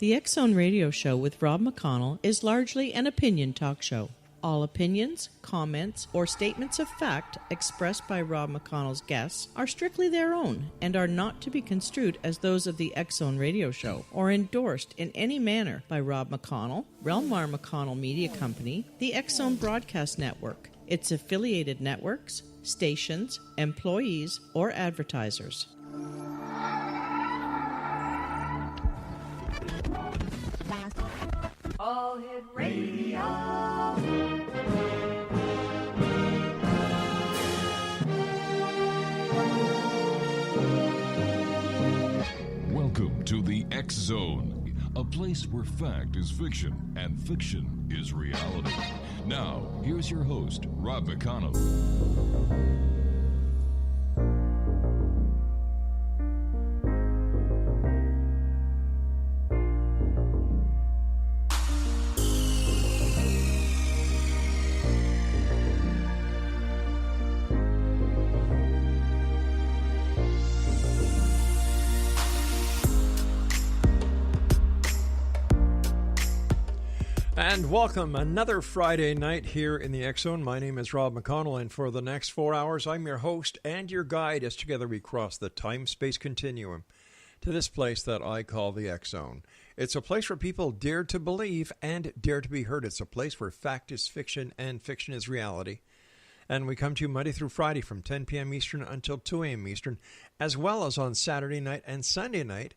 The X Zone Radio Show with Rob McConnell is largely an opinion talk show. All opinions, comments, or statements of fact expressed by Rob McConnell's guests are strictly their own and are not to be construed as those of the X Zone Radio Show or endorsed in any manner by Rob McConnell, rel-mar McConnell Media Company, the X Zone Broadcast Network, its affiliated networks, stations, employees, or advertisers. All Hit Radio. Welcome to the X Zone, a place where fact is fiction and fiction is reality. Now, here's your host, Rob McConnell. And welcome another Friday night here in the X Zone. My name is Rob McConnell, and for the next 4 hours, I'm your host and your guide as together we cross the time-space continuum to this place that I call the X Zone. It's a place where people dare to believe and dare to be heard. It's a place where fact is fiction and fiction is reality. And we come to you Monday through Friday from 10 p.m. Eastern until 2 a.m. Eastern, as well as on Saturday night and Sunday night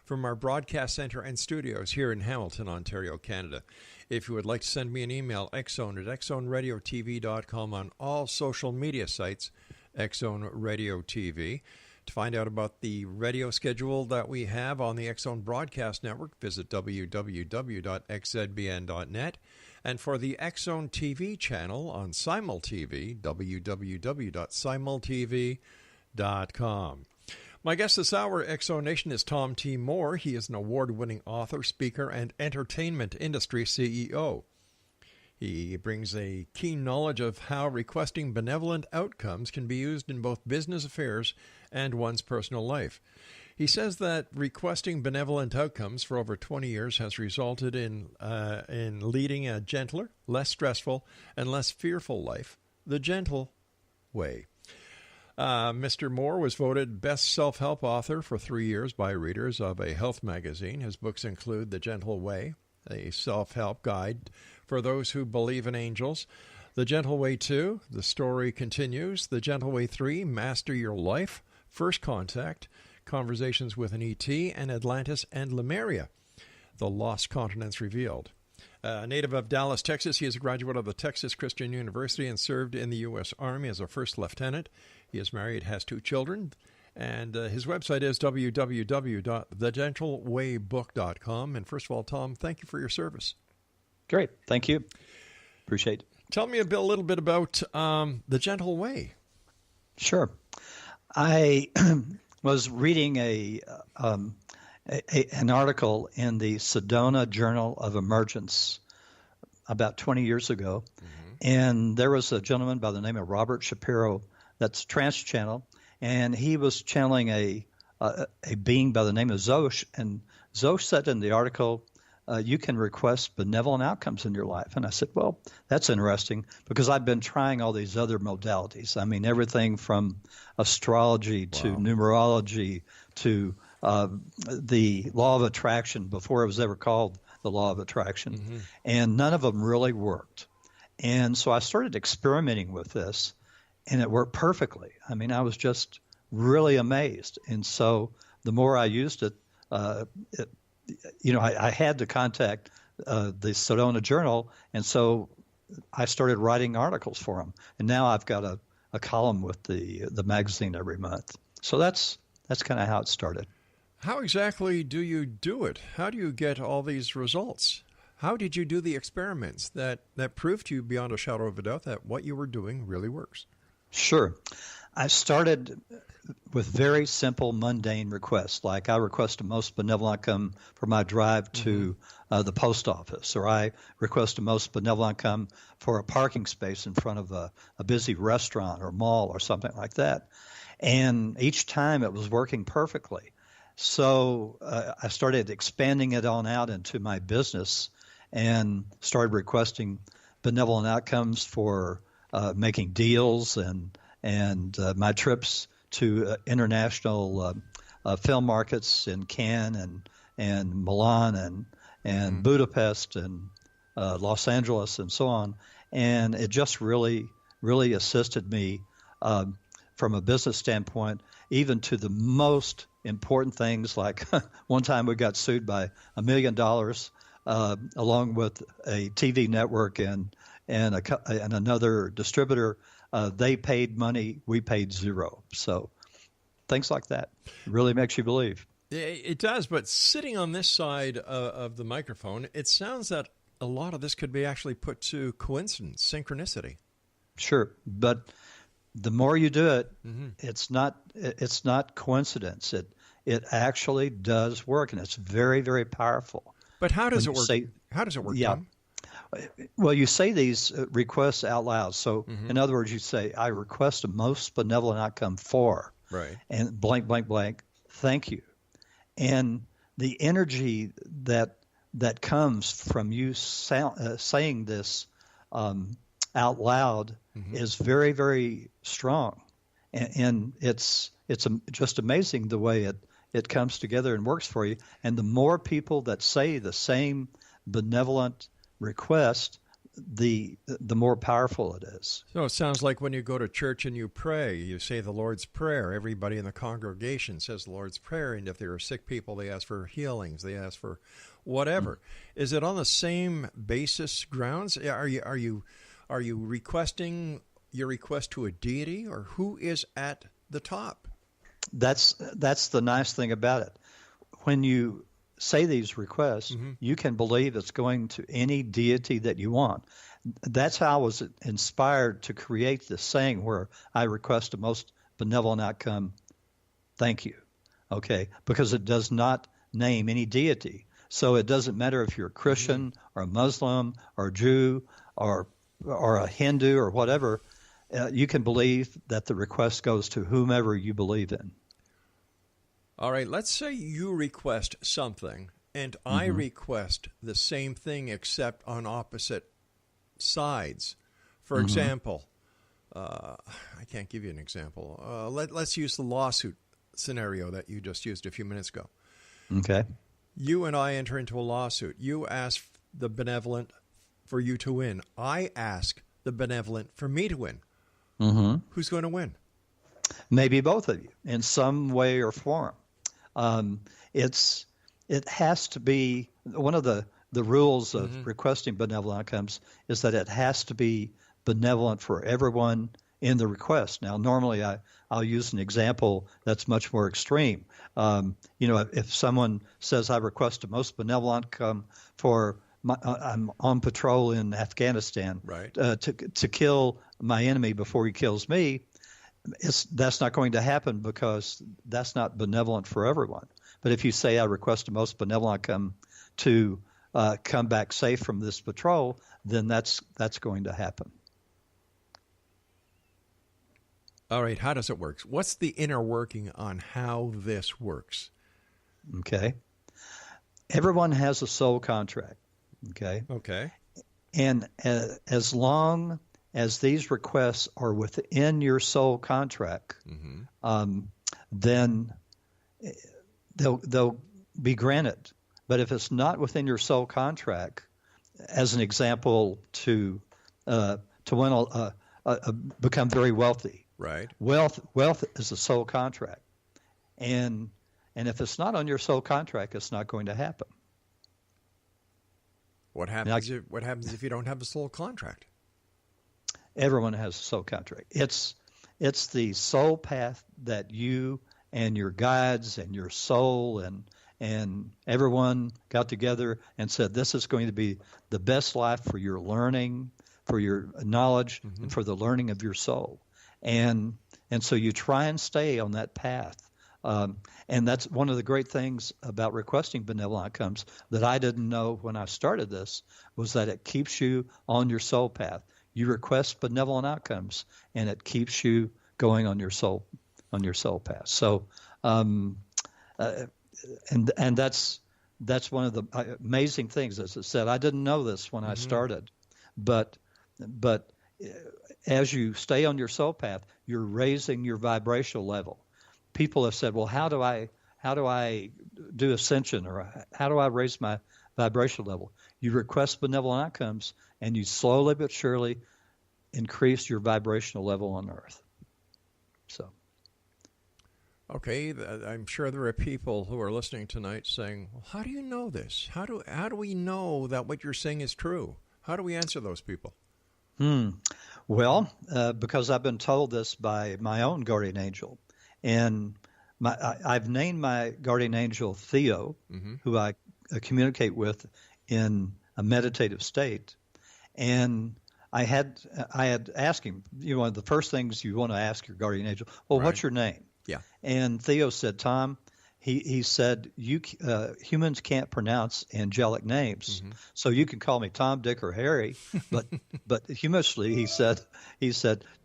from our broadcast center and studios here in Hamilton, Ontario, Canada. If you would like to send me an email, xzone@xzoneradiotv.com, on all social media sites, Xzone Radio TV. To find out about the radio schedule that we have on the X Zone Broadcast Network, visit www.xzbn.net. And for the X Zone TV channel on SimulTV, www.simultv.com. My guest this hour, X Zone Nation, is Tom T. Moore. He is an award-winning author, speaker, and entertainment industry CEO. He brings a keen knowledge of how requesting benevolent outcomes can be used in both business affairs and one's personal life. He says that requesting benevolent outcomes for over 20 years has resulted in leading a gentler, less stressful, and less fearful life, the gentle way. Mr. Moore was voted best self-help author for 3 years by readers of a health magazine. His books include The Gentle Way, a self-help guide for those who believe in angels; The Gentle Way 2, The Story Continues; The Gentle Way 3, Master Your Life; First Contact, Conversations with an E.T., and Atlantis and Lemuria, The Lost Continents Revealed. Native of Dallas, Texas, he is a graduate of the Texas Christian University and served in the U.S. Army as a first lieutenant. He is married, has 2 children, and his website is www.thegentleWaybook.com. And first of all, Tom, thank you for your service. Great. Thank you. Appreciate it. Tell me a little bit about The Gentle Way. Sure. I was reading an article in the Sedona Journal of Emergence about 20 years ago, and there was a gentleman by the name of Robert Shapiro, that's trans-channel, and he was channeling a being by the name of Zosh, and Zosh said in the article, you can request benevolent outcomes in your life. And I said, well, that's interesting, because I've been trying all these other modalities. I mean, everything from astrology to numerology to the law of attraction before it was ever called the law of attraction. And none of them really worked. And so I started experimenting with this, and it worked perfectly. I mean, I was just really amazed. And so the more I used it, I had to contact the Sedona Journal, and so I started writing articles for them. And now I've got a column with the magazine every month. So that's kind of how it started. How exactly do you do it? How do you get all these results? How did you do the experiments that proved to you beyond a shadow of a doubt that what you were doing really works? Sure. I started with very simple, mundane requests, like I request a most benevolent outcome for my drive to the post office, or I request a most benevolent outcome for a parking space in front of a busy restaurant or mall or something like that. And each time it was working perfectly. So I started expanding it on out into my business and started requesting benevolent outcomes for making deals and my trips to international film markets in Cannes and Milan and Budapest and Los Angeles and so on. And it just really, really assisted me from a business standpoint, even to the most important things. Like one time we got sued by $1 million along with a TV network and another distributor. They paid money, we paid zero. So things like that really makes you believe. It does, but sitting on this side of the microphone, it sounds that a lot of this could be actually put to coincidence, synchronicity. Sure, but the more you do it, it's not coincidence. It actually does work, and it's very, very powerful. But how does it work? How does it work, Tom? Well, you say these requests out loud. So, in other words, you say, "I request a most benevolent outcome for," right, and blank, blank, blank. Thank you. And the energy that comes from you saying this out loud is very, very strong, and it's just amazing the way it comes together and works for you. And the more people that say the same benevolent request, the more powerful it is. So it sounds like when you go to church and you pray, you say the Lord's Prayer. Everybody in the congregation says the Lord's Prayer, and if there are sick people, they ask for healings, they ask for whatever. Is it on the same basis grounds? Are you requesting your request to a deity, or who is at the top? That's the nice thing about it. When you say these requests, you can believe it's going to any deity that you want. That's how I was inspired to create this saying where I request a most benevolent outcome, thank you. Okay, because it does not name any deity. So it doesn't matter if you're a Christian or a Muslim or a Jew or a Hindu or whatever, you can believe that the request goes to whomever you believe in. All right, let's say you request something, and I request the same thing except on opposite sides. For example, I can't give you an example. Let's use the lawsuit scenario that you just used a few minutes ago. Okay. You and I enter into a lawsuit. You ask the benevolent for you to win. I ask the benevolent for me to win. Who's going to win? Maybe both of you in some way or form. It has to be one of the rules of requesting benevolent outcomes is that it has to be benevolent for everyone in the request. Now, normally I'll use an example that's much more extreme. If someone says I request a most benevolent outcome for I'm on patrol in Afghanistan, right, to kill my enemy before he kills me, that's not going to happen because that's not benevolent for everyone. But if you say I request a most benevolent outcome to come back safe from this patrol, then that's going to happen. All right, how does it work? What's the inner working on how this works? Okay. Everyone has a soul contract. Okay. Okay. And as long as these requests are within your soul contract, then they'll be granted. But if it's not within your soul contract, as an example, to win become very wealthy, right? Wealth is a soul contract, and if it's not on your soul contract, it's not going to happen. What happens if you don't have a soul contract? Everyone has a soul contract. It's the soul path that you and your guides and your soul and everyone got together and said this is going to be the best life for your learning, for your knowledge, and for the learning of your soul. And so you try and stay on that path. And that's one of the great things about requesting benevolent outcomes that I didn't know when I started this, was that it keeps you on your soul path. You request benevolent outcomes, and it keeps you going on your soul path. So and that's one of the amazing things. As I said, I didn't know this when I started, but as you stay on your soul path, you're raising your vibrational level. People have said, well, how do I do ascension, or how do I raise my vibrational level? You request benevolent outcomes, and you slowly but surely increase your vibrational level on Earth. So. Okay, I'm sure there are people who are listening tonight saying, well, how do you know this? How do we know that what you're saying is true? How do we answer those people? Well, because I've been told this by my own guardian angel. And I've named my guardian angel Theo, who I communicate with in a meditative state. And I had asked him, one of the first things you want to ask your guardian angel, well, right. What's your name? Yeah. And Theo said, Tom, he said, humans can't pronounce angelic names, so you can call me Tom, Dick, or Harry. But humorously, he said,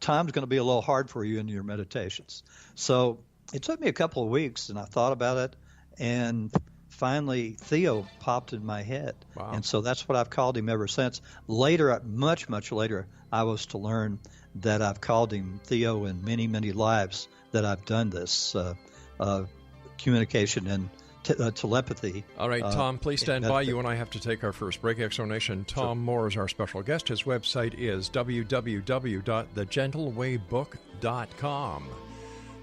Tom's going to be a little hard for you in your meditations. So it took me a couple of weeks, and I thought about it, and finally Theo popped in my head. Wow. And so that's what I've called him ever since. Later, much later, I was to learn that I've called him Theo in many, many lives that I've done this communication and telepathy. All right, Tom, please stand by. You and I have to take our first break. Exonation. Tom Moore is our special guest. His website is www.thegentleWayBook.com.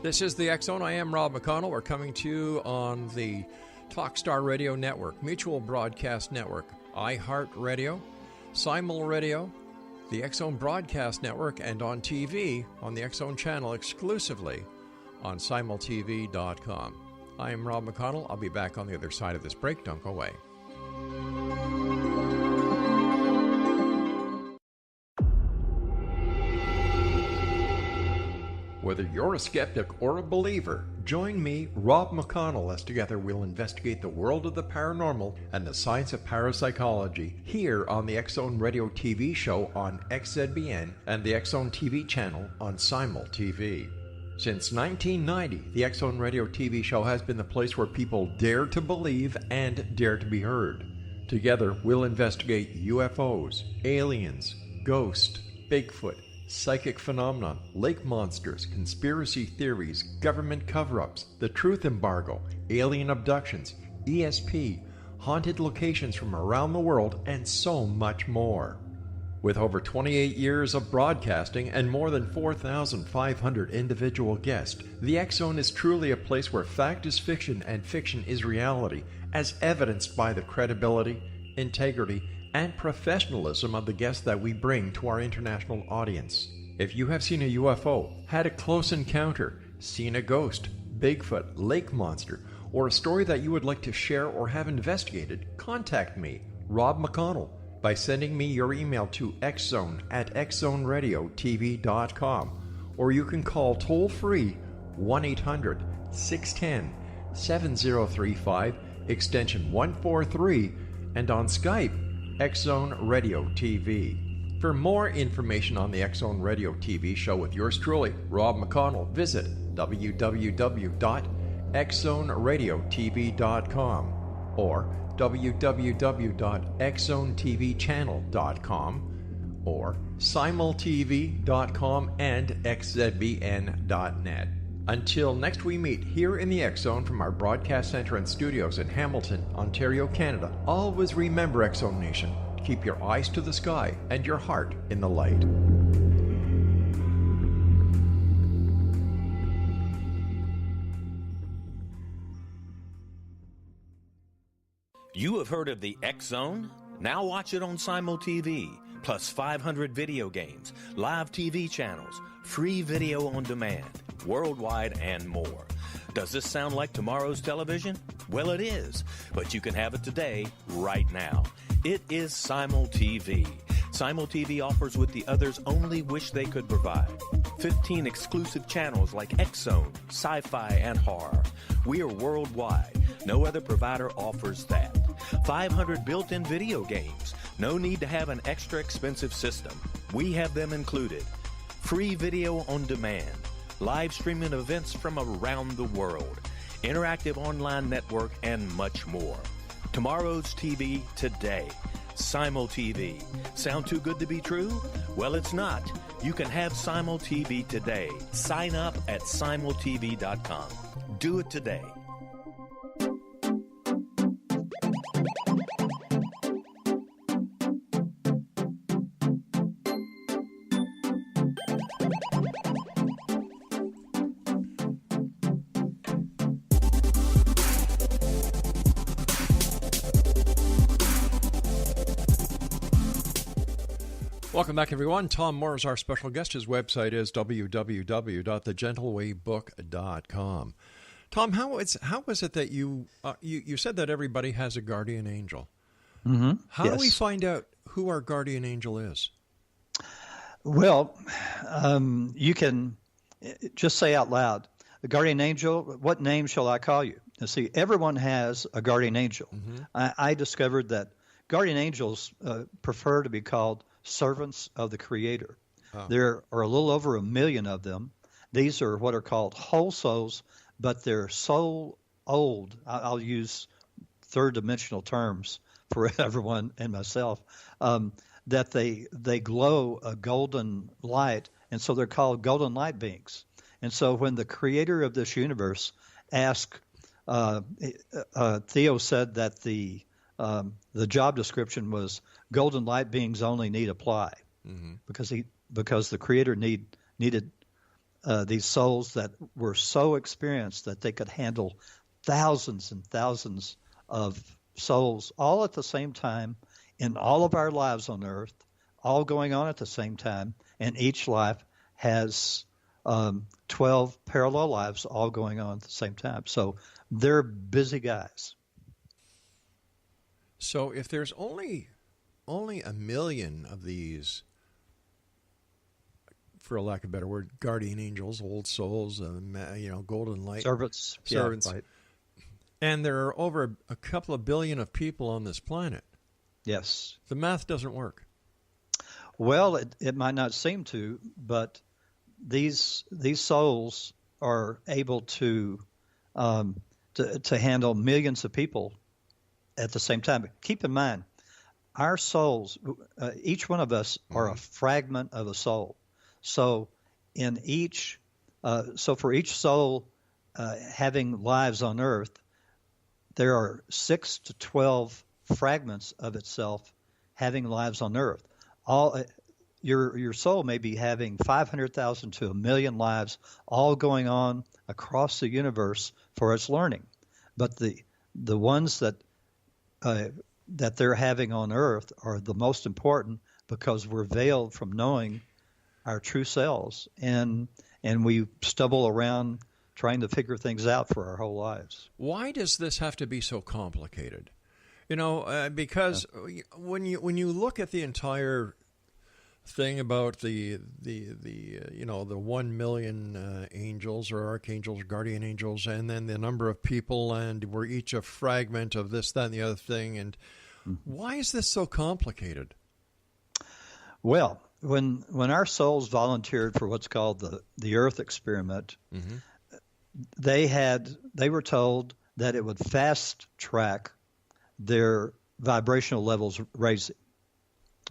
This is the X Zone. I am Rob McConnell. We're coming to you on the Talkstar Radio Network, Mutual Broadcast Network, iHeartRadio, Simul Radio, the X Zone Broadcast Network, and on TV on the X Zone channel exclusively on simultv.com. I am Rob McConnell. I'll be back on the other side of this break. Don't go away. Whether you're a skeptic or a believer, join me, Rob McConnell, as together we'll investigate the world of the paranormal and the science of parapsychology here on the X Zone Radio TV show on XZBN and the X Zone TV channel on Simul TV. Since 1990, the X Zone Radio TV show has been the place where people dare to believe and dare to be heard. Together, we'll investigate UFOs, aliens, ghosts, Bigfoot, psychic phenomenon, lake monsters, conspiracy theories, government cover-ups, the truth embargo, alien abductions, ESP, haunted locations from around the world, and so much more. With over 28 years of broadcasting and more than 4,500 individual guests, the X Zone is truly a place where fact is fiction and fiction is reality, as evidenced by the credibility, integrity, and professionalism of the guests that we bring to our international audience. If you have seen a UFO, had a close encounter, seen a ghost, Bigfoot, lake monster, or a story that you would like to share or have investigated, contact me, Rob McConnell, by sending me your email to xzone@xzoneradiotv.com, or you can call toll-free 1-800-610-7035, extension 143, and on Skype, X Zone Radio TV. For more information on the X Zone Radio TV show with yours truly, Rob McConnell, visit www.xzoneradiotv.com or www.xzonetvchannel.com or simultv.com and xzbn.net. Until next we meet here in the X Zone from our broadcast center and studios in Hamilton, Ontario, Canada, always remember, X Zone Nation, keep your eyes to the sky and your heart in the light. You have heard of the X Zone? Now watch it on Simul TV, plus 500 video games, live TV channels, free video on demand, worldwide, and more. Does this sound like tomorrow's television? Well, it is, but you can have it today, right now. It is Simul TV. Simul TV offers what the others only wish they could provide. 15 exclusive channels like X Zone, sci-fi, and horror. We are worldwide. No other provider offers that. 500 built-in video games. No need to have an extra expensive system. We have them included. Free video on demand. Live streaming events from around the world. interactive online network, and much more. Tomorrow's TV today. Simul TV. Sound too good to be true? Well, it's not. You can have Simul TV today. Sign up at simultv.com. Do it today. Welcome back, everyone. Tom Moore is our special guest. His website is www.thegentleWayBook.com. Tom, how is it that you said that everybody has a guardian angel? Mm-hmm. How do we find out who our guardian angel is? Well, you can just say out loud, the guardian angel, what name shall I call you? Now, see, everyone has a guardian angel. Mm-hmm. I discovered that guardian angels prefer to be called servants of the Creator. Oh. There are a little over 1 million of them. These are what are called whole souls, but they're so old. I'll use third dimensional terms for everyone and myself, that they glow a golden light, and so they're called golden light beings. And so when the Creator of this universe asked, Theo said that the job description was golden light beings only need apply, mm-hmm. because the Creator needed these souls that were so experienced that they could handle thousands and thousands of souls all at the same time in all of our lives on earth, all going on at the same time, and each life has 12 parallel lives all going on at the same time. So they're busy guys. So if there's only 1 million of these, for lack of a better word, guardian angels, old souls, golden light servants, yeah, right. And there are over a couple of billion of people on this planet. Yes, the math doesn't work. Well, it might not seem to, but these souls are able to handle millions of people at the same time. Keep in mind, our souls, each one of us are a fragment of a soul. So for each soul having lives on earth, there are 6 to 12 fragments of itself having lives on earth. Your soul may be having 500,000 to 1 million lives all going on across the universe for its learning. But the ones that they're having on earth are the most important, because we're veiled from knowing our true selves, and we stumble around trying to figure things out for our whole lives. Why does this have to be so complicated? Because when you look at the entire thing about the 1 million angels or archangels, guardian angels, and then the number of people, and we're each a fragment of this, that, and the other thing, and why is this so complicated? Well, when our souls volunteered for what's called the Earth experiment, mm-hmm. they were told that it would fast track their vibrational levels raising.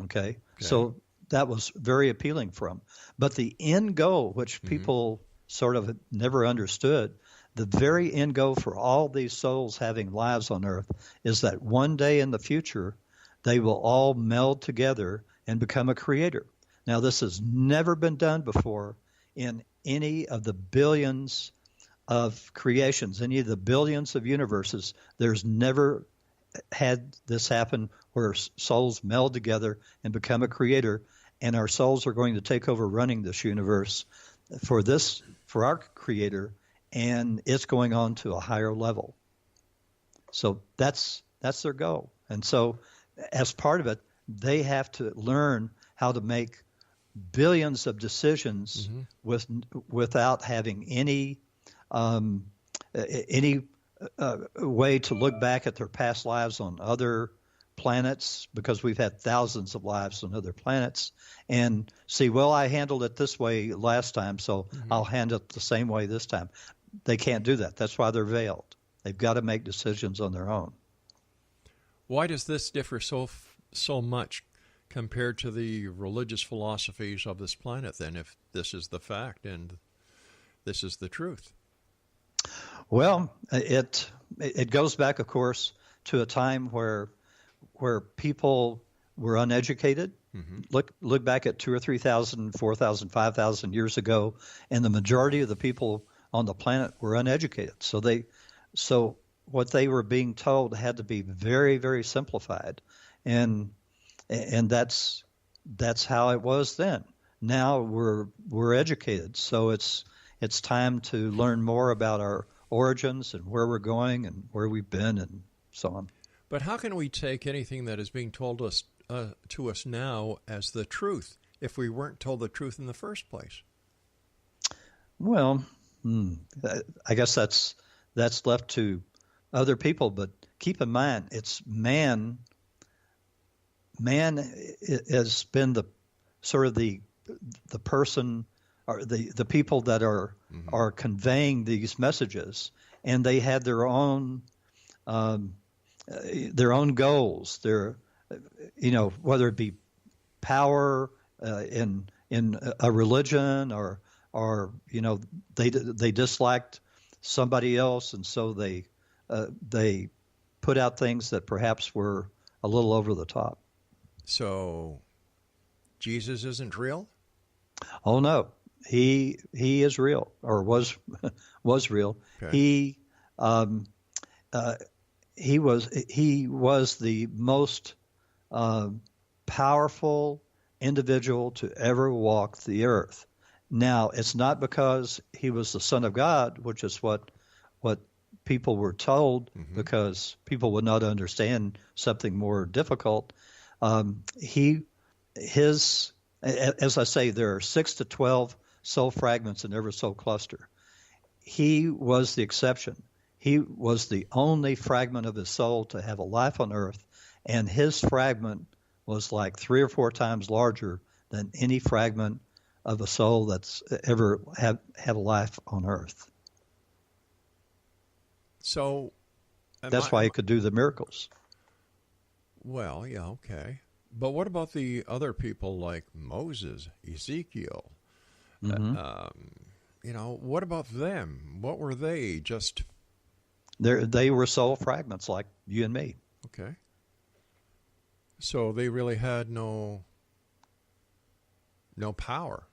Okay. So that was very appealing for them. But the end goal, which people sort of never understood, the very end goal for all these souls having lives on earth is that one day in the future, they will all meld together and become a creator. Now, this has never been done before in any of the billions of creations, any of the billions of universes. There's never had this happen where souls meld together and become a creator, and our souls are going to take over running this universe for our Creator, and it's going on to a higher level. So that's their goal. And so as part of it, they have to learn how to make billions of decisions without having any way to look back at their past lives on other planets, because we've had thousands of lives on other planets, and see, well, I handled it this way last time, so I'll handle it the same way this time. they can't do that. That's why they're veiled. They've got to make decisions on their own. Why does this differ so much compared to the religious philosophies of this planet, then, if this is the fact and this is the truth? Well, it goes back, of course, to a time where people were uneducated. Mm-hmm. Look back at 2,000 or 3,000, 4,000, 5,000 years ago, and the majority of the people on the planet were uneducated. So what they were being told had to be very, very simplified, and that's how it was then. Now we're educated, so it's time to learn more about our origins and where we're going and where we've been and so on. But how can we take anything that is being told to us now as the truth if we weren't told the truth in the first place? Well, I guess that's left to other people. But keep in mind, it's man. Man has been the sort of the person or the people that are conveying these messages, and they had their own goals. Their whether it be power in a religion or they disliked somebody else, and so they put out things that perhaps were a little over the top. So Jesus isn't real? Oh no, he is real, or was real. Okay. He was the most powerful individual to ever walk the earth. Now, it's not because he was the Son of God, which is what people were told, because people would not understand something more difficult. As I say, there are 6 to 12 soul fragments in every soul cluster. He was the exception. He was the only fragment of his soul to have a life on earth, and his fragment was like 3 or 4 times larger than any fragment of a soul that's ever had a life on earth. So that's why he could do the miracles. Well, yeah, okay. But what about the other people like Moses, Ezekiel? What about them? What were they? Just they were soul fragments like you and me. Okay. So they really had no power.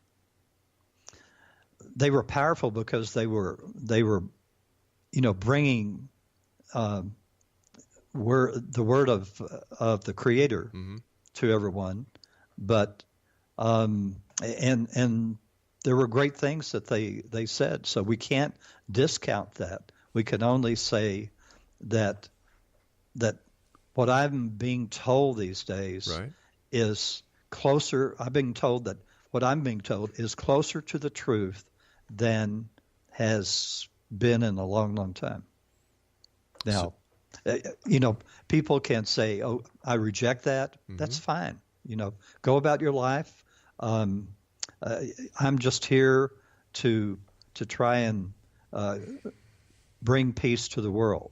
They were powerful because they were bringing the word of the Creator to everyone, but and there were great things that they said. So we can't discount that. We can only say that what I'm being told these days is closer. I'm being told that what I'm being told is closer to the truth than has been in a long, long time. Now, people can say, "Oh, I reject that." That's fine. Go about your life. I'm just here to try and bring peace to the world.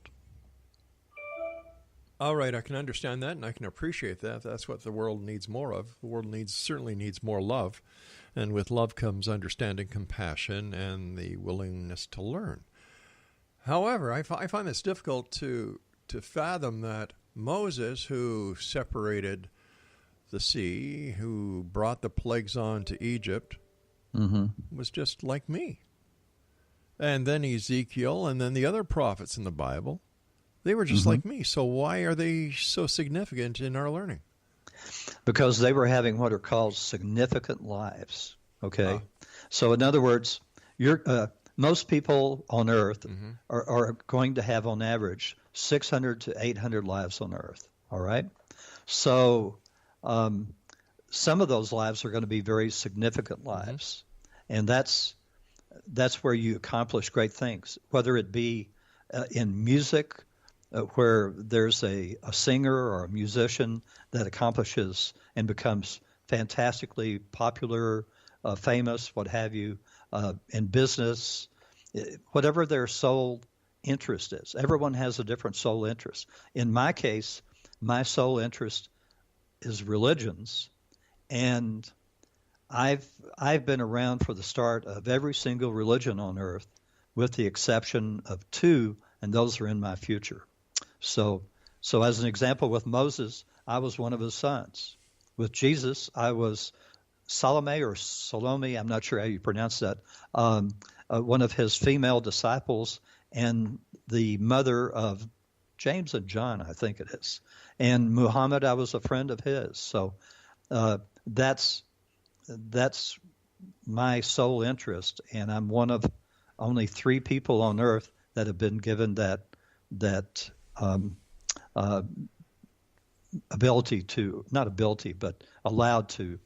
All right, I can understand that, and I can appreciate that. That's what the world needs more of. The world certainly needs more love, and with love comes understanding, compassion, and the willingness to learn. However, I find this difficult to fathom that Moses, who separated the sea, who brought the plagues on to Egypt, was just like me. And then Ezekiel, and then the other prophets in the Bible, they were just like me. So why are they so significant in our learning? Because they were having what are called significant lives. Okay, so in other words, most people on Earth are going to have, on average, 600 to 800 lives on Earth. All right, so some of those lives are going to be very significant lives, and that's where you accomplish great things. Whether it be in music, where there's a singer or a musician that accomplishes and becomes fantastically popular, famous, what have you, in business, whatever their sole interest is. Everyone has a different sole interest. In my case, my sole interest is religions, and I've been around for the start of every single religion on earth, with the exception of 2, and those are in my future. So as an example, with Moses, I was one of his sons. With Jesus, I was Salome or Salome, I'm not sure how you pronounce that, one of his female disciples and the mother of James and John, I think it is. And Muhammad, I was a friend of his. So that's my sole interest, and I'm one of only 3 people on earth that have been given that ability to, not ability, but allowed to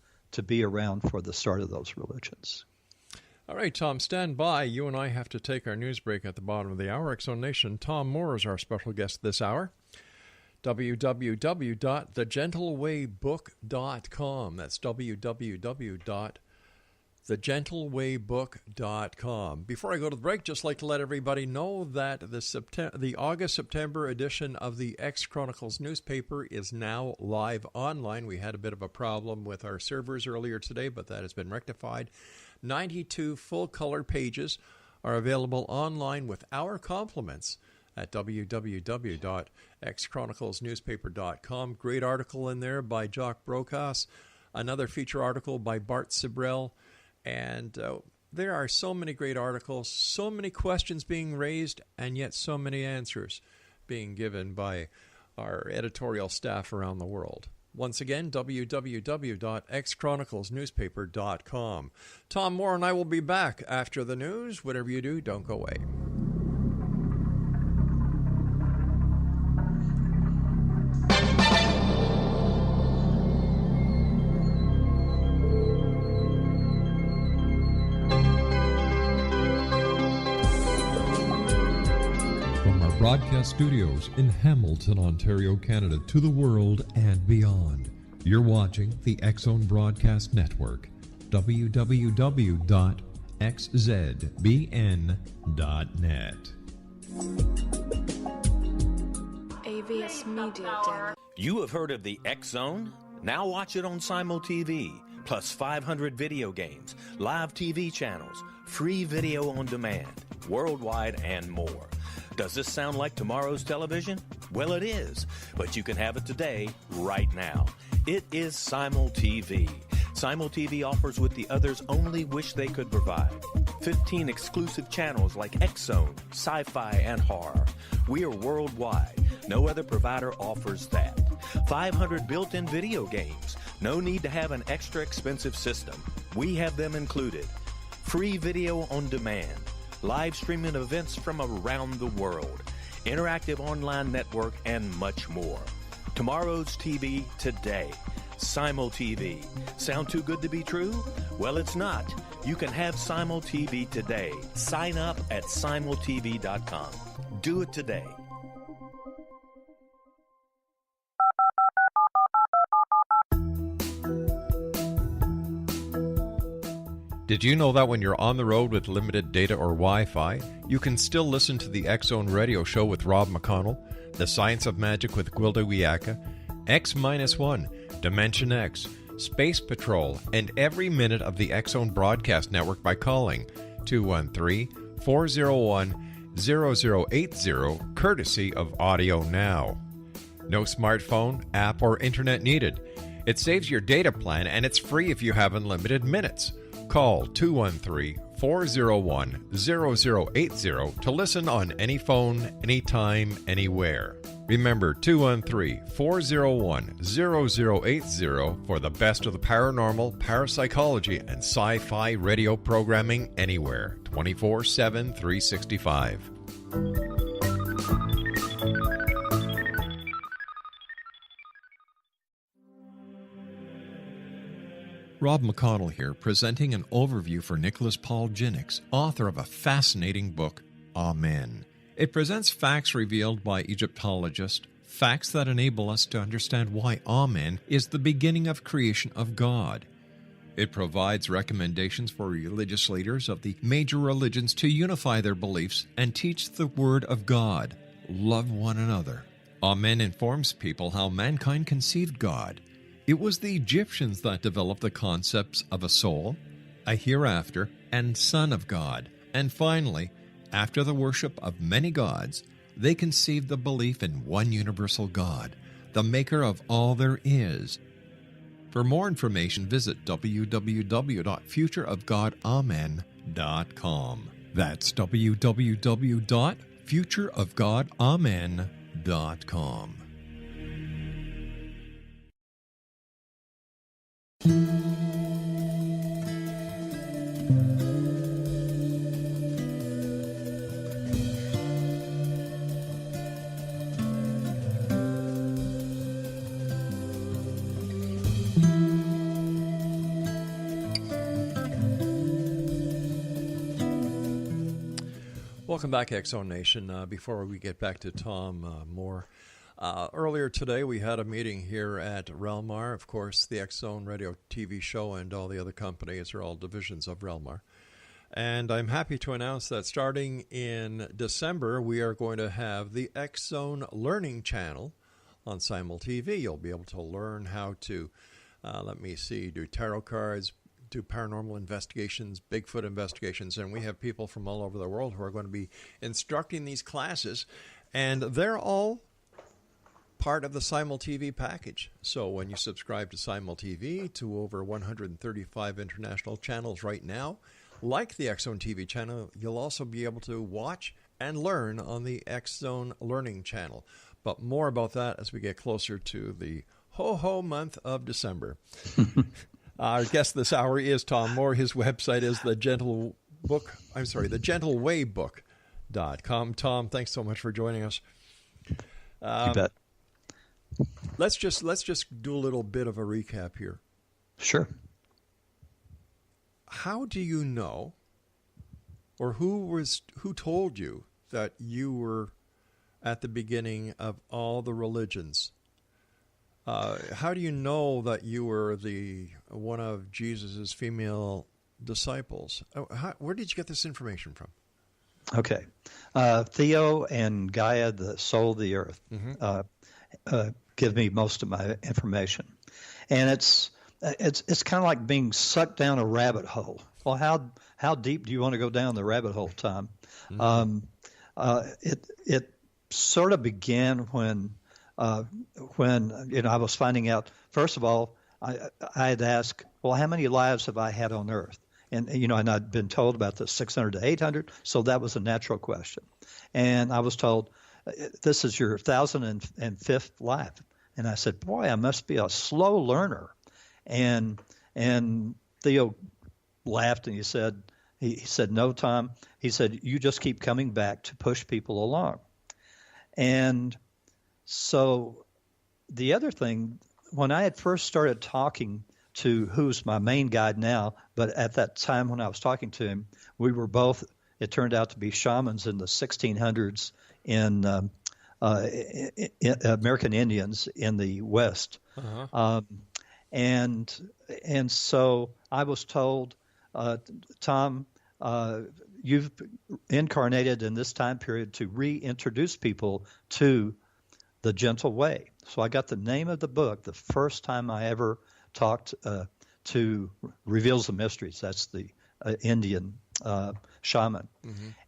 be around for the start of those religions. All right, Tom, stand by. You and I have to take our news break at the bottom of the hour. X Zone Nation, Tom Moore is our special guest this hour. www.thegentleWayBook.com. That's www.thegentleWayBook.com. Before I go to the break, just like to let everybody know that the August-September edition of the X Chronicles newspaper is now live online. We had a bit of a problem with our servers earlier today, but that has been rectified. 92 full-color pages are available online with our compliments at www.xchroniclesnewspaper.com. Great article in there by Jock Brokaus, another feature article by Bart Sibrel, and there are so many great articles, so many questions being raised, and yet so many answers being given by our editorial staff around the world. Once again, www.xchroniclesnewspaper.com. Tom Moore and I will be back after the news. Whatever you do, don't go away. Broadcast studios in Hamilton, Ontario, Canada, to the world and beyond. You're watching the X Zone Broadcast Network, www.xzbn.net. AVS Media Demo. You have heard of the X Zone? Now watch it on Simul TV, plus 500 video games, live TV channels, free video on demand, worldwide, and more. Does this sound like tomorrow's television? Well, it is, but you can have it today, right now. It is Simul TV. Simul TV offers what the others only wish they could provide. 15 exclusive channels like X Zone, Sci-Fi, and Horror. We are worldwide. No other provider offers that. 500 built-in video games. No need to have an extra expensive system. We have them included. Free video on demand. Live streaming events from around the world, interactive online network, and much more. Tomorrow's TV today. Simul TV. Sound too good to be true? Well, it's not. You can have Simul TV today. Sign up at simultv.com. Do it today. Did you know that when you're on the road with limited data or Wi-Fi, you can still listen to the X Zone Radio Show with Rob McConnell, The Science of Magic with Gwilda Wiyaka, X-1, Dimension X, Space Patrol, and every minute of the X Zone Broadcast Network by calling 213-401-0080, courtesy of Audio Now. No smartphone, app, or internet needed. It saves your data plan, and it's free if you have unlimited minutes. Call 213-401-0080 to listen on any phone, anytime, anywhere. Remember, 213-401-0080 for the best of the paranormal, parapsychology, and sci-fi radio programming anywhere, 24/7, 365. Rob McConnell here, presenting an overview for Nicholas Paul Jennings, author of a fascinating book, Amen. It presents facts revealed by Egyptologists, facts that enable us to understand why Amen is the beginning of creation of God. It provides recommendations for religious leaders of the major religions to unify their beliefs and teach the Word of God. Love one another. Amen informs people how mankind conceived God. It was the Egyptians that developed the concepts of a soul, a hereafter, and Son of God. And finally, after the worship of many gods, they conceived the belief in one universal God, the maker of all there is. For more information, visit www.futureofgodamen.com. That's www.futureofgodamen.com. Welcome back, X-Zone Nation. Before we get back to Tom Moore, earlier today we had a meeting here at rel-mar. Of course, the X-Zone radio TV show and all the other companies are all divisions of rel-mar. And I'm happy to announce that starting in December, we are going to have the X-Zone Learning Channel on Simul TV. You'll be able to learn how to, do tarot cards, do paranormal investigations, Bigfoot investigations, and we have people from all over the world who are going to be instructing these classes, and they're all part of the Simul TV package. So when you subscribe to Simul TV, to over 135 international channels right now, like the X-Zone TV channel, you'll also be able to watch and learn on the X-Zone Learning Channel. But more about that as we get closer to the ho-ho month of December. Our guest this hour is Tom Moore. His website is thegentlewaybook.com. Tom, thanks so much for joining us. You bet. Let's just do a little bit of a recap here. Sure. How do you know, or who told you that you were at the beginning of all the religions? How do you know that you were one of Jesus's female disciples? Where did you get this information from? Okay. Theo and Gaia, the soul of the earth, give me most of my information. And it's kind of like being sucked down a rabbit hole. Well, how deep do you want to go down the rabbit hole, Tom? It sort of began when I was finding out. First of all, I had asked, well, how many lives have I had on Earth? And I'd been told about the 600 to 800, so that was a natural question. And I was told, this is your 1,005th life. And I said, boy, I must be a slow learner. And Theo laughed and he said, no, Tom. He said, you just keep coming back to push people along. And so the other thing, when I had first started talking to who's my main guide now, but at that time when I was talking to him, we were both, it turned out to be shamans in the 1600s in American Indians in the West. And so I was told, Tom, you've incarnated in this time period to reintroduce people to the gentle way. So I got the name of the book the first time I ever talked to Reveals the Mysteries. That's the Indian shaman.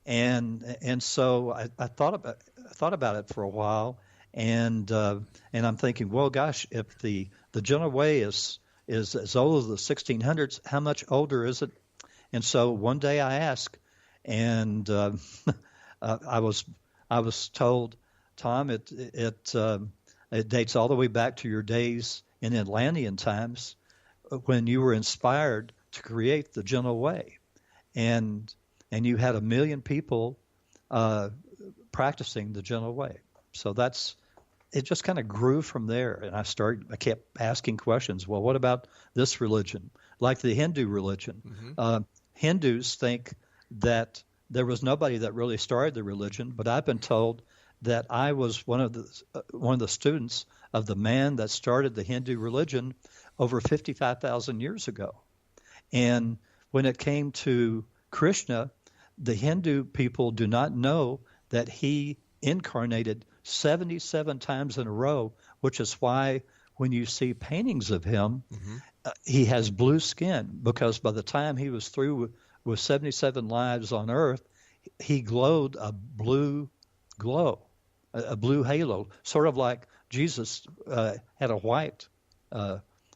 And so I thought about it for a while, and I'm thinking, well, gosh, if the gentle way is as old as the 1600s, how much older is it? And so one day I asked, and I was told, Tom, it dates all the way back to your days in Atlantean times when you were inspired to create the gentle way, and you had 1 million people practicing the gentle way. So it just kind of grew from there, and I kept asking questions. Well, what about this religion? Like the Hindu religion. Hindus think that there was nobody that really started the religion, but I've been told that I was one of the students of the man that started the Hindu religion over 55,000 years ago. And when it came to Krishna, the Hindu people do not know that he incarnated 77 times in a row, which is why when you see paintings of him, he has blue skin, because by the time he was through with 77 lives on Earth, he glowed a blue glow, a blue halo, sort of like Jesus had a white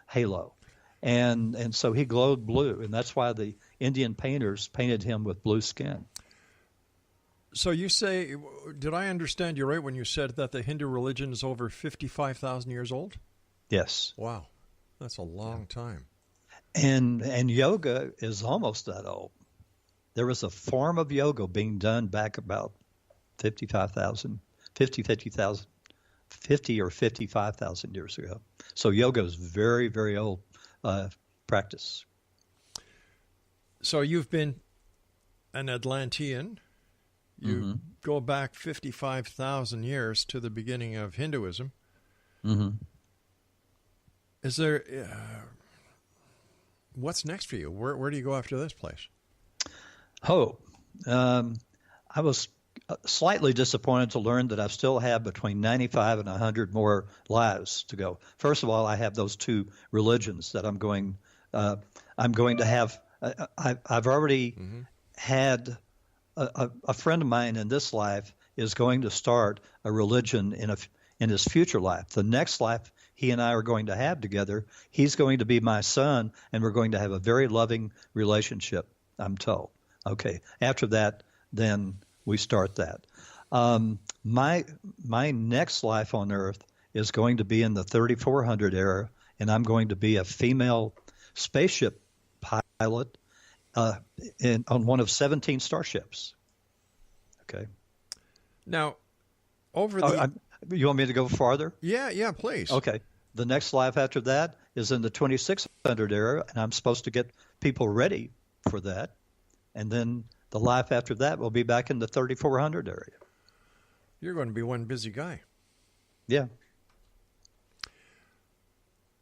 halo. And so he glowed blue, and that's why the Indian painters painted him with blue skin. So you say, did I understand you right when you said that the Hindu religion is over 55,000 years old? Yes. Wow. That's a long time. And yoga is almost that old. There was a form of yoga being done back about 50 or 55,000 years ago. So yoga is very, very old practice. So you've been an Atlantean. You go back 55,000 years to the beginning of Hinduism. Is there... what's next for you? Where do you go after this place? I was slightly disappointed to learn that I still have between 95 and 100 more lives to go. First of all, I have those two religions that I'm going to have. I've already had a friend of mine in this life is going to start a religion in his future life. The next life he and I are going to have together, he's going to be my son, and we're going to have a very loving relationship, I'm told. Okay. After that, then we start that. My next life on Earth is going to be in the 3400 era, and I'm going to be a female spaceship pilot on one of 17 starships. Okay. Now, over the... you want me to go farther? Yeah, please. Okay. The next life after that is in the 2600 era, and I'm supposed to get people ready for that. And then the life after that will be back in the 3400 area. You're going to be one busy guy. Yeah.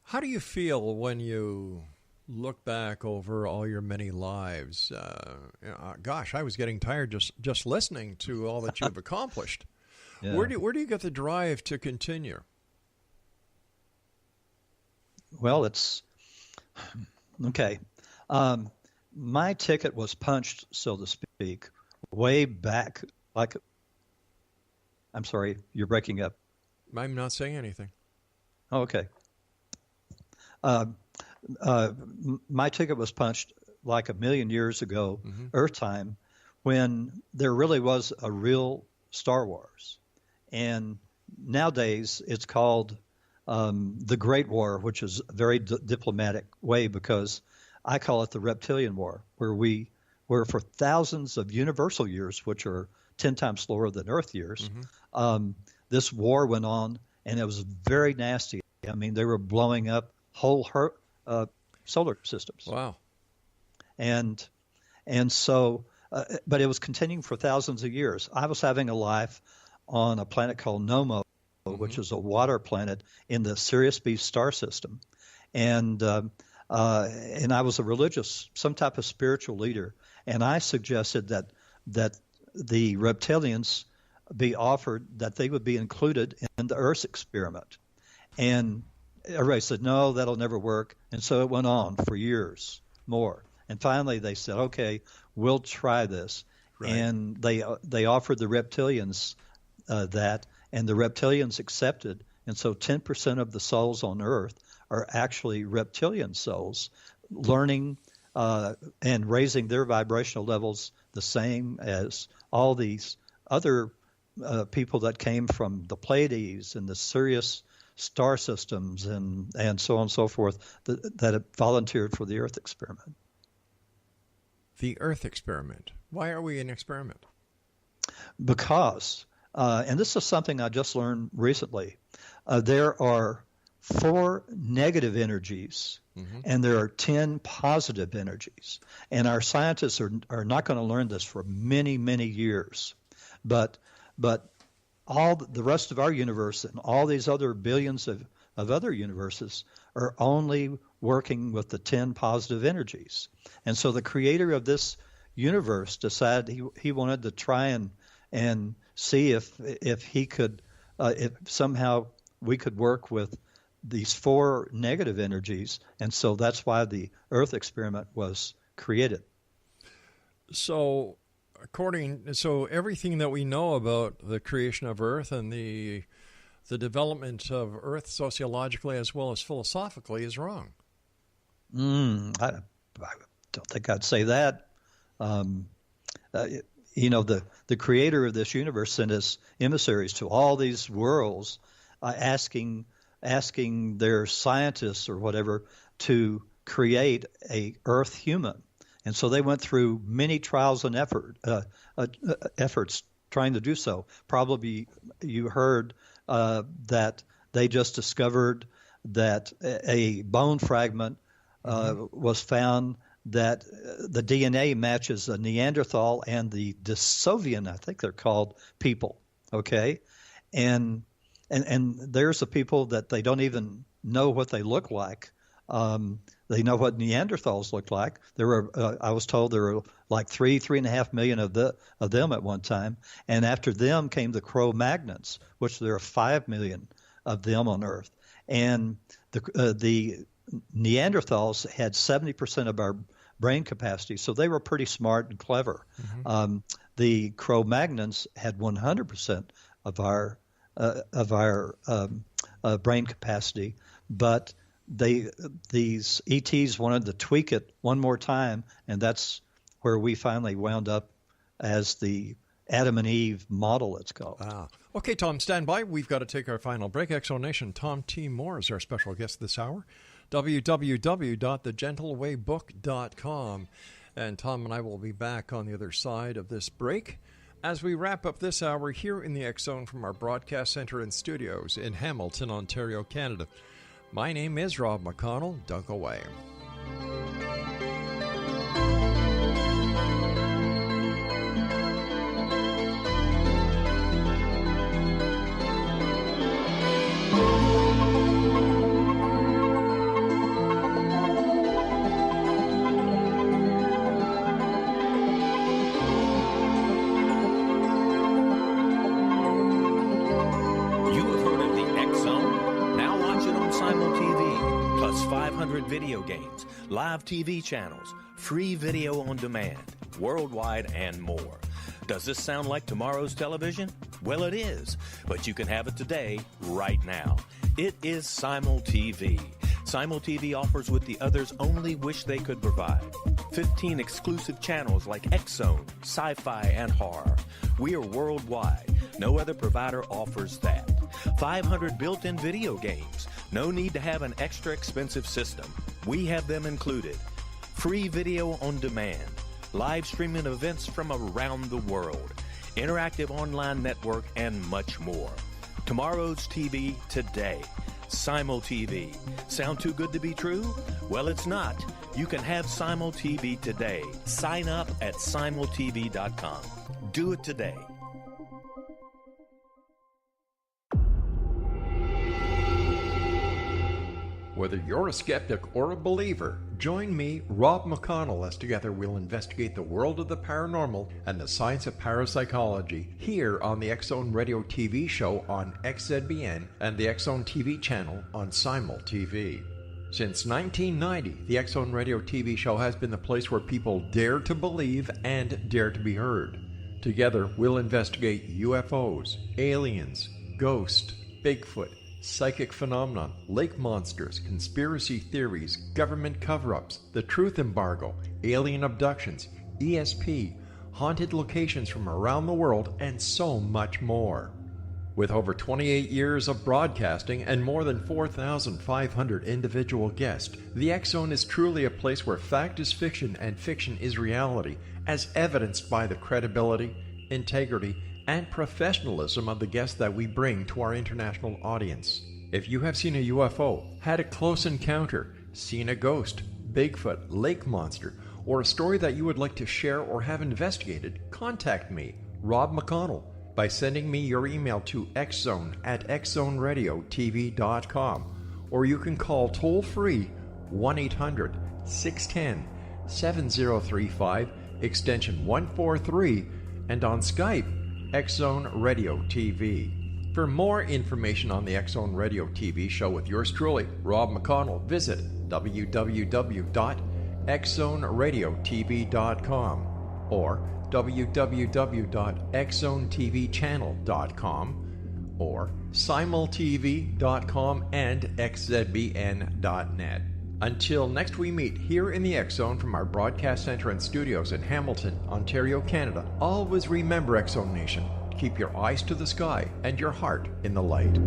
How do you feel when you look back over all your many lives? Gosh, I was getting tired just listening to all that you've accomplished. Yeah. Where do you get the drive to continue? Well, it's okay. My ticket was punched, so to speak, way back. I'm sorry, you're breaking up. I'm not saying anything. Oh, okay. My ticket was punched like 1 million years ago, Earth time, when there really was a real Star Wars. And nowadays it's called the Great War, which is a very diplomatic way, because I call it the Reptilian War, where for thousands of universal years, which are 10 times slower than Earth years, this war went on, and it was very nasty. I mean, they were blowing up whole solar systems. Wow. And so, but it was continuing for thousands of years. I was having a life on a planet called Nomo, which is a water planet in the Sirius B star system. And I was a religious, some type of spiritual leader. And I suggested that the reptilians be offered, that they would be included in the Earth's experiment. And everybody said, no, that'll never work. And so it went on for years more. And finally they said, okay, we'll try this. Right. And they offered the reptilians that, and the reptilians accepted. And so 10% of the souls on Earth are actually reptilian souls, learning and raising their vibrational levels the same as all these other people that came from the Pleiades and the Sirius star systems and so on and so forth that have volunteered for the Earth experiment. The Earth experiment. Why are we an experiment? Because, and this is something I just learned recently, there are 4 negative energies and there are 10 positive energies. And our scientists are not going to learn this for many, many years. But all the rest of our universe and all these other billions of of other universes are only working with the 10 positive energies. And so the creator of this universe decided he wanted to try and see if he could, if somehow we could work with these 4 negative energies. And so that's why the Earth experiment was created. So everything that we know about the creation of Earth and the development of Earth sociologically as well as philosophically is wrong. I don't think I'd say that. The creator of this universe sent his emissaries to all these worlds, asking their scientists or whatever to create a Earth human. And so they went through many trials and efforts trying to do so. Probably you heard that they just discovered that a bone fragment was found that the DNA matches a Neanderthal and the Denisovans, I think they're called, people. Okay, and there's the people that they don't even know what they look like. They know what Neanderthals looked like. There were, I was told, there were like 3.5 million of them at one time, and after them came the Cro-Magnons, which there are 5 million of them on Earth, and the Neanderthals had 70% of our brain capacity, so they were pretty smart and clever. The Cro-Magnons had 100% of our brain capacity, but these ETs wanted to tweak it one more time, and that's where we finally wound up as the Adam and Eve model, it's called. Okay, Tom, stand by. We've got to take our final break. Exonation, Tom T. Moore is our special guest this hour. www.thegentlewaybook.com. And Tom and I will be back on the other side of this break as we wrap up this hour here in the X Zone from our broadcast center and studios in Hamilton, Ontario, Canada. My name is Rob McConnell. Don't go away. Video games, live TV channels, free video on demand, worldwide, and more. Does this sound like tomorrow's television? Well, it is, but you can have it today, right now. It is Simul TV. Simul TV offers what the others only wish they could provide. 15 exclusive channels like X-Zone, Sci-Fi, and Horror. We are worldwide. No other provider offers that. 500 built-in video games. No need to have an extra expensive system. We have them included. Free video on demand. Live streaming events from around the world. Interactive online network, and much more. Tomorrow's TV today. Simul TV. Sound too good to be true? Well, it's not. You can have Simul TV today. Sign up at simultv.com. Do it today. Whether you're a skeptic or a believer, join me, Rob McConnell, as together we'll investigate the world of the paranormal and the science of parapsychology here on the X Zone Radio TV show on XZBN and the X Zone TV channel on Simul TV. Since 1990, the X Zone Radio TV show has been the place where people dare to believe and dare to be heard. Together, we'll investigate UFOs, aliens, ghosts, Bigfoot, psychic phenomenon, lake monsters, conspiracy theories, government cover-ups, the truth embargo, alien abductions, ESP, haunted locations from around the world, and so much more. With over 28 years of broadcasting and more than 4,500 individual guests, the X Zone is truly a place where fact is fiction and fiction is reality, as evidenced by the credibility, integrity, and professionalism of the guests that we bring to our international audience. If you have seen a UFO, had a close encounter, seen a ghost, Bigfoot, lake monster, or a story that you would like to share or have investigated, contact me, Rob McConnell, by sending me your email to xzone@xzoneradiotv.com or you can call toll-free 1-800-610-7035, extension 143, and on Skype, X-Zone Radio TV. For more information on the X-Zone Radio TV show with yours truly, Rob McConnell, visit www.xzoneradiotv.com or www.xzonetvchannel.com or simultv.com and xzbn.net. Until next we meet here in the X-Zone from our broadcast center and studios in Hamilton, Ontario, Canada, always remember, X-Zone Nation, keep your eyes to the sky and your heart in the light.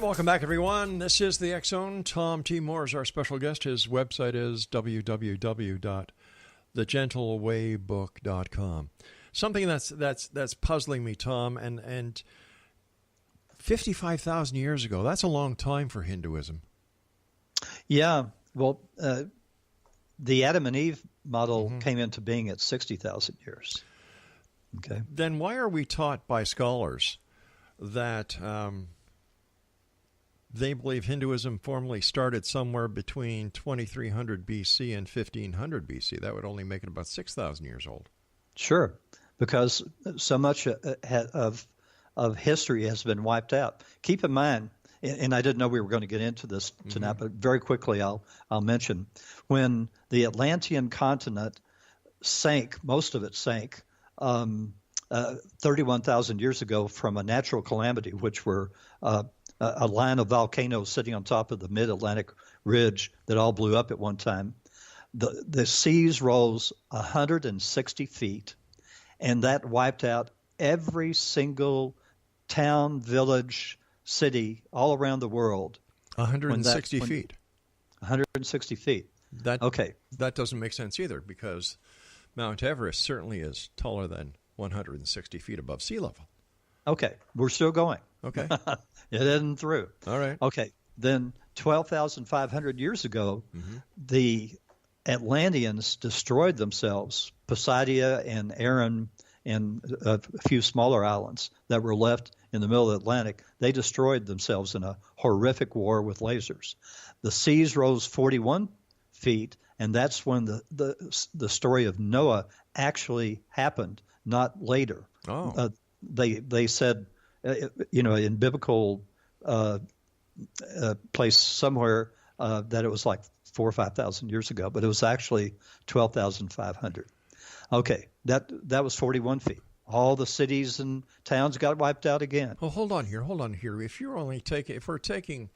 Welcome back, everyone. This is the X-Zone. Tom T. Moore is our special guest. His website is www.thegentleWaybook.com. Something that's puzzling me, Tom, and 55,000 years ago, that's a long time for Hinduism. Yeah, well, the Adam and Eve model came into being at 60,000 years. Okay. Then why are we taught by scholars that they believe Hinduism formally started somewhere between 2300 BC and 1500 BC? That would only make it about 6,000 years old. Sure, because so much of history has been wiped out. Keep in mind, and I didn't know we were going to get into this tonight, but very quickly I'll mention, when the Atlantean continent sank, most of it sank, 31,000 years ago from a natural calamity, which were a line of volcanoes sitting on top of the mid-Atlantic ridge that all blew up at one time. The seas rose 160 feet, and that wiped out every single town, village, city all around the world. 160 feet. 160 feet. That doesn't make sense either, because Mount Everest certainly is taller than 160 feet above sea level. Okay, we're still going. Okay. It isn't through. All right. Okay, then 12,500 years ago, the Atlanteans destroyed themselves, Poseidia and Aaron and a few smaller islands that were left in the middle of the Atlantic. They destroyed themselves in a horrific war with lasers. The seas rose 41 feet, and that's when the story of Noah actually happened, not later. Oh. They said, in biblical place somewhere that it was like 4,000 or 5,000 years ago, but it was actually 12,500. Okay, that was 41 feet. All the cities and towns got wiped out again. Well, hold on here. If we're taking,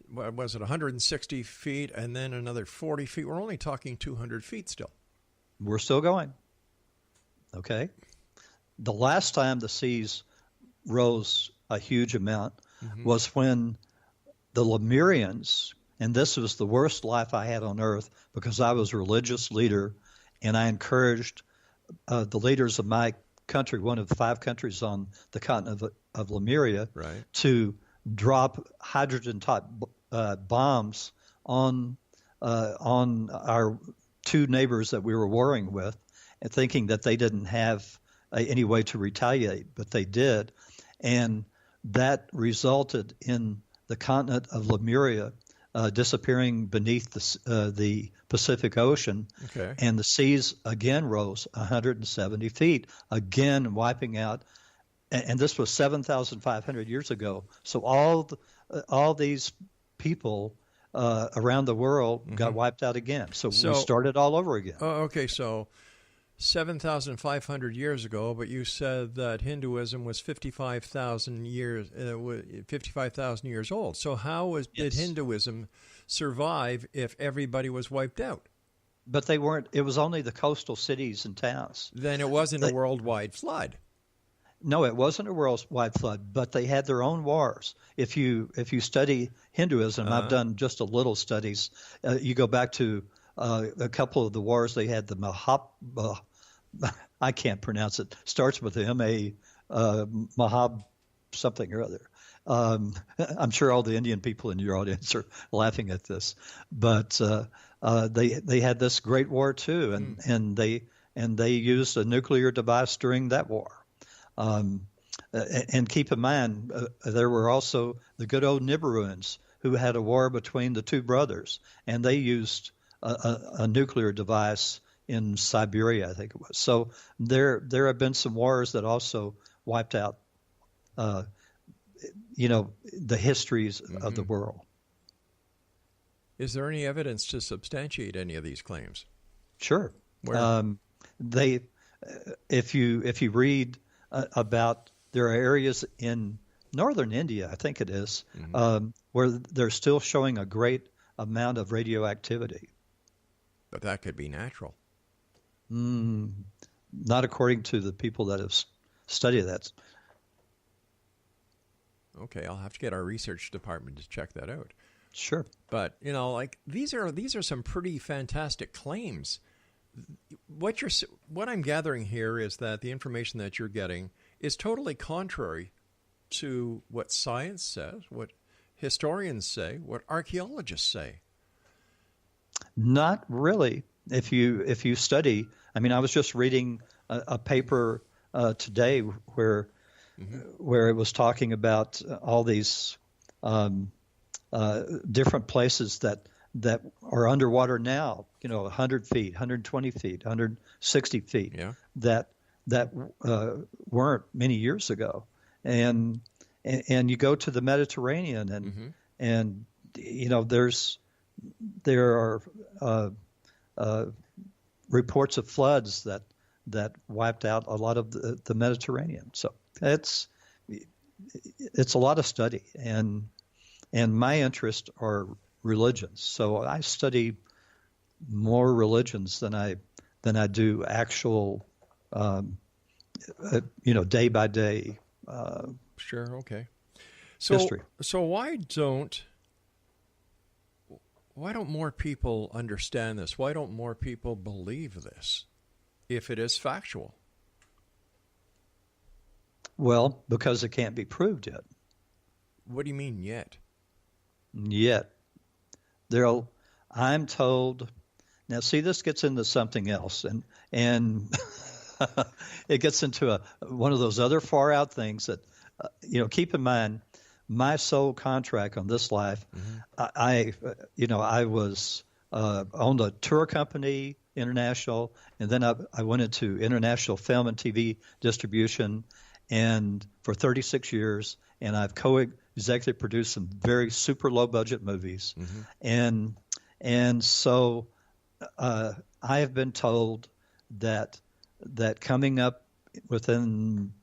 what was it, 160 feet and then another 40 feet, we're only talking 200 feet still. We're still going. Okay. The last time the seas rose a huge amount was when the Lemurians, and this was the worst life I had on earth because I was a religious leader and I encouraged the leaders of my country, one of the 5 countries on the continent of Lemuria, right, to drop hydrogen-type bombs on our 2 neighbors that we were warring with, and thinking that they didn't have any way to retaliate, but they did. And that resulted in the continent of Lemuria disappearing beneath the Pacific Ocean. Okay. And the seas again rose 170 feet, again wiping out. And this was 7,500 years ago. So all these people around the world got wiped out again. So we started all over again. Okay, so 7,500 years ago, but you said that Hinduism was 55,000 years old. So how did Hinduism survive if everybody was wiped out? But they weren't. It was only the coastal cities and towns. Then it wasn't a worldwide flood. No, it wasn't a worldwide flood, but they had their own wars. If you study Hinduism, I've done just a little studies. You go back to a couple of the wars they had. The I can't pronounce it. Starts with M-A, Mahab something or other. I'm sure all the Indian people in your audience are laughing at this, but they had this great war too, and they used a nuclear device during that war. And keep in mind, there were also the good old Nibiruans who had a war between the two brothers, and they used a nuclear device in Siberia, I think it was. So there have been some wars that also wiped out, the histories of the world. Is there any evidence to substantiate any of these claims? Sure. Where? If you read about, there are areas in northern India, I think it is, where they're still showing a great amount of radioactivity. But that could be natural. Not according to the people that have studied that. Okay, I'll have to get our research department to check that out. Sure. But, these are some pretty fantastic claims. What I'm gathering here is that the information that you're getting is totally contrary to what science says, what historians say, what archaeologists say. Not really. If you study, I was just reading a paper today where it was talking about all these different places that are underwater now, 100 feet, 120 feet, 160 feet, that weren't many years ago. And you go to the Mediterranean and there are reports of floods that wiped out a lot of the Mediterranean. So it's a lot of study, and my interests are religions. So I study more religions than I do actual, day by day. Sure. Okay. History. So why don't more people understand this? Why don't more people believe this, if it is factual? Well, because it can't be proved yet. What do you mean yet? Yet. I'm told. Now, see, this gets into something else, and it gets into one of those other far out things that, keep in mind, my sole contract on this life. I was owned a tour company, international, and then I went into international film and TV distribution, and for 36 years, and I've co-executive produced some very super low budget movies, and so I have been told that coming up within,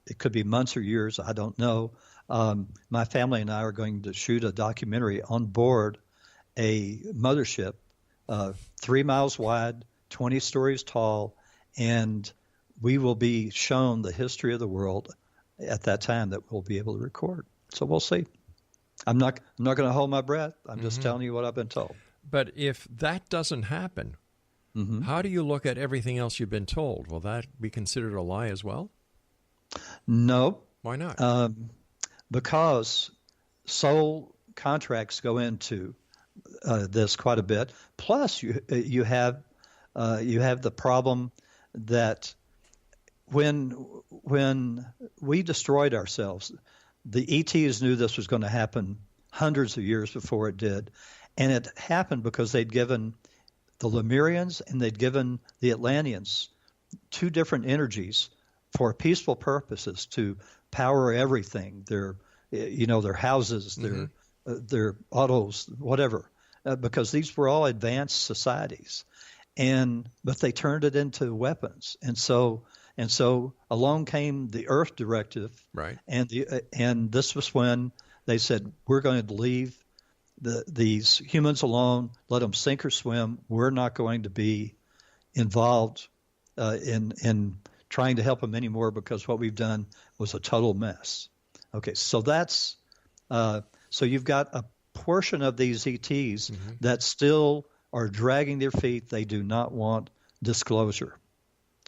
it could be months or years, I don't know. My family and I are going to shoot a documentary on board a mothership, 3 miles wide, 20 stories tall, and we will be shown the history of the world at that time that we'll be able to record. So we'll see. I'm not going to hold my breath. I'm just telling you what I've been told. But if that doesn't happen, how do you look at everything else you've been told? Will that be considered a lie as well? No. Why not? Because sole contracts go into this quite a bit. Plus, you have the problem that when we destroyed ourselves, the ETs knew this was going to happen hundreds of years before it did, and it happened because they'd given the Lemurians and they'd given the Atlanteans two different energies for peaceful purposes to power everything, their houses, their autos, whatever, because these were all advanced societies, but they turned it into weapons, and so along came the Earth Directive, right? And this was when they said, we're going to leave these humans alone, let them sink or swim. We're not going to be involved in trying to help them anymore because what we've done was a total mess. Okay, so that's so you've got a portion of these ETs that still are dragging their feet. They do not want disclosure.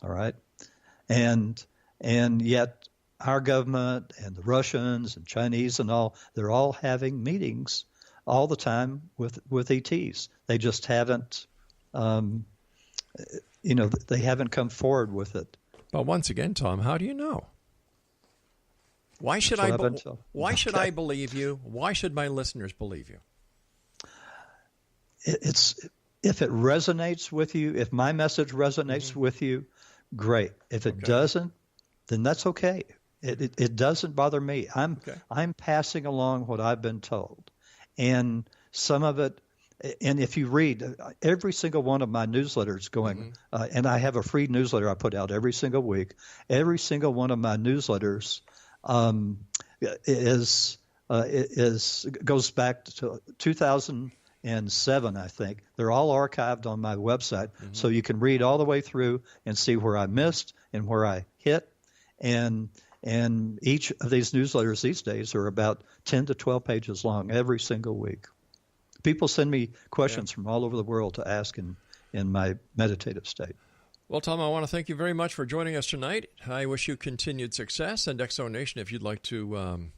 All right, and yet our government and the Russians and Chinese and all, they're all having meetings all the time with ETs. They just haven't, they haven't come forward with it. But once again, Tom, how do you know? Why should I believe you? Why should my listeners believe you? It's if it resonates with you, if my message resonates with you, great. If it doesn't, then that's okay. It doesn't bother me. I'm passing along what I've been told, and some of it. And if you read every single one of my newsletters going, and I have a free newsletter I put out every single week. Every single one of my newsletters goes back to 2007, I think. They're all archived on my website, so you can read all the way through and see where I missed and where I hit. And each of these newsletters these days are about 10 to 12 pages long every single week. People send me questions from all over the world to ask in my meditative state. Well, Tom, I want to thank you very much for joining us tonight. I wish you continued success. And X Zone Nation, if you'd like to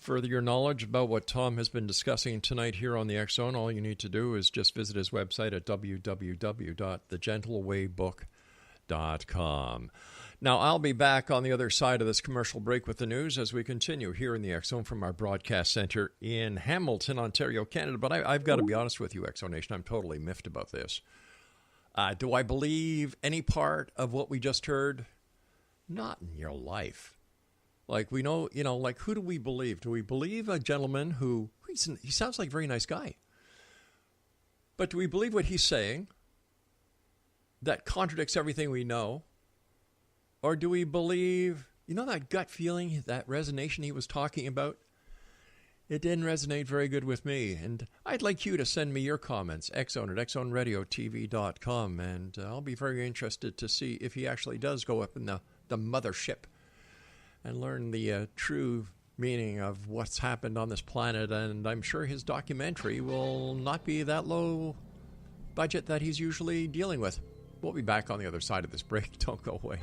further your knowledge about what Tom has been discussing tonight here on the X Zone, all you need to do is just visit his website at www.thegentlewaybook.com. Now, I'll be back on the other side of this commercial break with the news as we continue here in the X Zone from our broadcast center in Hamilton, Ontario, Canada. But I've got to be honest with you, X Zone Nation, I'm totally miffed about this. Do I believe any part of what we just heard? Not in your life. Like, we know, like, who do we believe? Do we believe a gentleman who, he sounds like a very nice guy. But do we believe what he's saying that contradicts everything we know? Or do we believe, that gut feeling, that resonation he was talking about? It didn't resonate very good with me. And I'd like you to send me your comments, xzone at xzoneradiotv.com. And I'll be very interested to see if he actually does go up in the mothership and learn the true meaning of what's happened on this planet. And I'm sure his documentary will not be that low budget that he's usually dealing with. We'll be back on the other side of this break. Don't go away.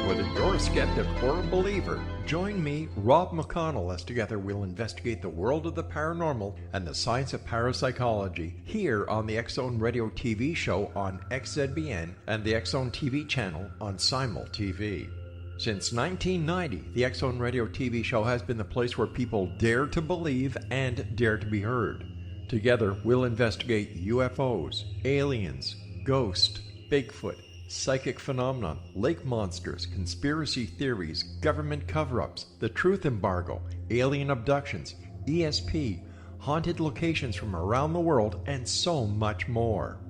Whether you're a skeptic or a believer, join me, Rob McConnell, as together we'll investigate the world of the paranormal and the science of parapsychology here on the X Zone Radio TV show on XZBN and the X Zone TV channel on Simul TV. Since 1990, the X Zone Radio TV show has been the place where people dare to believe and dare to be heard. Together, we'll investigate UFOs, aliens, ghosts, Bigfoot, psychic phenomenon, lake monsters, conspiracy theories, government cover-ups, the truth embargo, alien abductions, ESP, haunted locations from around the world, and so much more.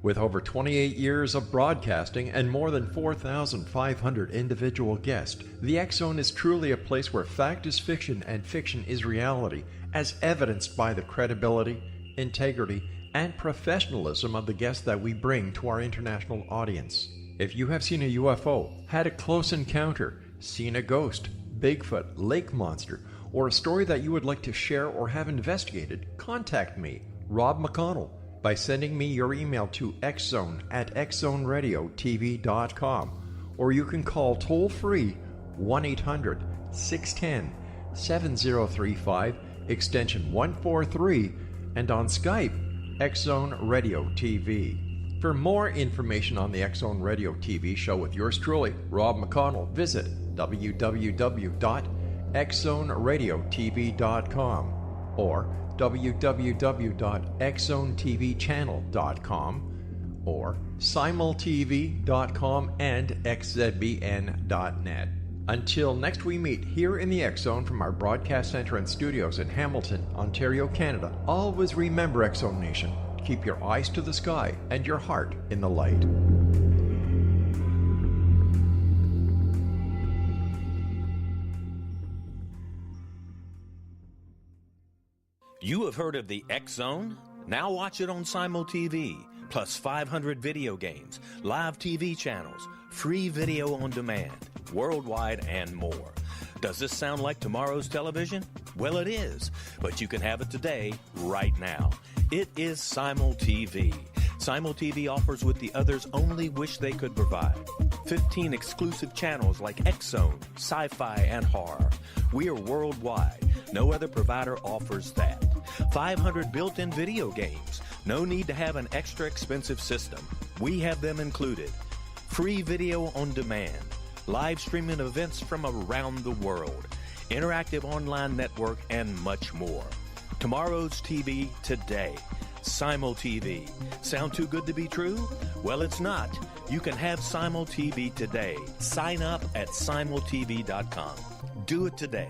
With over 28 years of broadcasting and more than 4,500 individual guests, the X Zone is truly a place where fact is fiction and fiction is reality, as evidenced by the credibility, integrity, and professionalism of the guests that we bring to our international audience. If you have seen a UFO, had a close encounter, seen a ghost, Bigfoot, lake monster, or a story that you would like to share or have investigated, contact me, Rob McConnell, by sending me your email to xzone at xzoneradiotv.com, or you can call toll-free 1-800-610-7035, extension 143, and on Skype, X Zone Radio TV. For more information on the X Zone Radio TV show with yours truly, Rob McConnell, visit www.xzoneradiotv.com or www.xzonetvchannel.com or simultv.com and xzbn.net. Until next we meet here in the X Zone from our broadcast center and studios in Hamilton, Ontario, Canada, always remember, X Zone Nation, keep your eyes to the sky and your heart in the light. You have heard of the X Zone? Now watch it on Simul TV, plus 500 video games, live TV channels, free video on demand, worldwide, and more. Does this sound like tomorrow's television? Well, it is, but you can have it today, right now. It is Simul TV. Simul TV offers what the others only wish they could provide. 15 exclusive channels like X Zone, sci-fi, and horror. We are worldwide. No other provider offers that. 500 built-in video games. No need to have an extra expensive system. We have them included. Free video on demand. Live streaming events from around the world. Interactive online network, and much more. Tomorrow's TV today. Simul TV. Sound too good to be true? Well, it's not. You can have Simul TV today. Sign up at simultv.com. Do it today.